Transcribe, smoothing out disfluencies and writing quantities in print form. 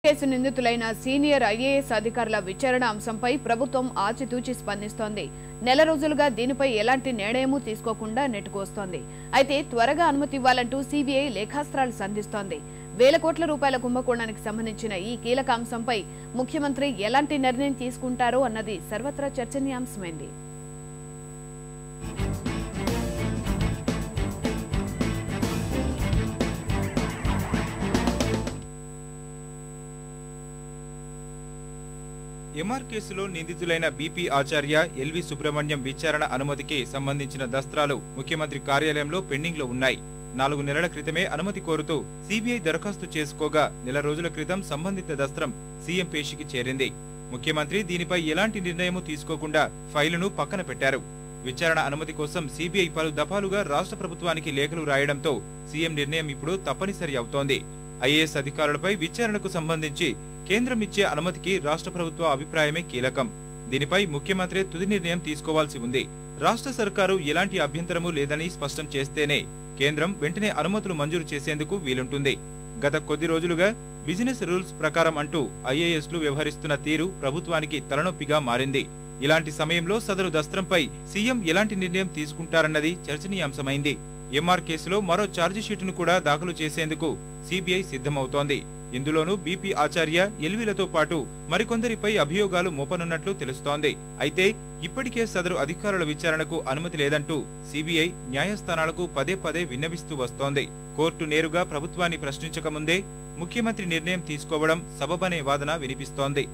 Case నిందితులైన senior IAS అధికారుల విచారణ అంశంపై ప్రభుత్వం ఆచితూచి స్పందిస్తోంది. నెల రోజులుగా దీనిపై ఎలాంటి నిర్ణయమూ తీసుకోకుండా నెట్టుకొస్తోంది. అయితే త్వరగా అనుమతి ఇవ్వాలంటూ సీబీఐ లేఖాస్త్రాలు సంధిస్తోంది. వేల కోట్ల రూపాయల కుంభకోణానికి సంబంధించిన ఈ కీలక అంశంపై ముఖ్యమంత్రి ఎలాంటి నిర్ణయం తీసుకుంటారో అన్నది సర్వత్రా చర్చనీయాంశమైంది. ఎంఆర్ కేసులో నిందితులైన బీపీ ఆచార్య, ఎల్వి సుబ్రహ్మణ్యం విచారణ అనుమతికి సంబంధించిన దస్త్రాలు ముఖ్యమంత్రి కార్యాలయంలో పెండింగ్ లో ఉన్నాయి. 4 నెలల క్రితమే అనుమతి కోరుతూ సీబీఐ దరఖాస్తు చేసుకోగా నెల రోజుల క్రితం సంబంధిత దస్త్రం సీఎం పేషికి చేరింది. ముఖ్యమంత్రి దీనిపై ఎలాంటి నిర్ణయమూ తీసుకోకుండా ఫైలును పక్కన పెట్టారు. విచారణ అనుమతి కోసం సీబీఐ పలు దఫాలుగా రాష్ట్ర ప్రభుత్వానికి లేఖలు రాయడంతో సీఎం నిర్ణయం ఇప్పుడు తప్పనిసరి అవుతోంది. ఐఏఎస్ అధికారులపై విచారణకు సంబంధించి కేంద్రం ఇచ్చే అనుమతికి రాష్ట్ర ప్రభుత్వ అభిప్రాయమే కీలకం. దీనిపై ముఖ్యమంత్రి తుది నిర్ణయం తీసుకోవాల్సి ఉంది. రాష్ట్ర సర్కారు ఎలాంటి అభ్యంతరమూ లేదని స్పష్టం చేస్తేనే కేంద్రం వెంటనే అనుమతులు మంజూరు చేసేందుకు వీలుంటుంది. గత కొద్ది రోజులుగా బిజినెస్ రూల్స్ ప్రకారం అంటూ ఐఏఎస్లు వ్యవహరిస్తున్న తీరు ప్రభుత్వానికి తలనొప్పిగా మారింది. ఇలాంటి సమయంలో సదరు దస్త్రంపై సీఎం ఎలాంటి నిర్ణయం తీసుకుంటారన్నది చర్చనీయాంశమైంది. ఎంఆర్ కేసులో మరో ఛార్జిషీటును కూడా దాఖలు చేసేందుకు సీబీఐ సిద్ధమవుతోంది. ఇందులోనూ బీపీ ఆచార్య, ఎల్వీలతో పాటు మరికొందరిపై అభియోగాలు మోపనున్నట్లు తెలుస్తోంది. అయితే ఇప్పటికే సదరు అధికారుల విచారణకు అనుమతి లేదంటూ సీబీఐ న్యాయస్థానాలకు పదే పదే విన్నవిస్తూ వస్తోంది. కోర్టు నేరుగా ప్రభుత్వాన్ని ప్రశ్నించకముందే ముఖ్యమంత్రి నిర్ణయం తీసుకోవడం సబబనే వాదన వినిపిస్తోంది.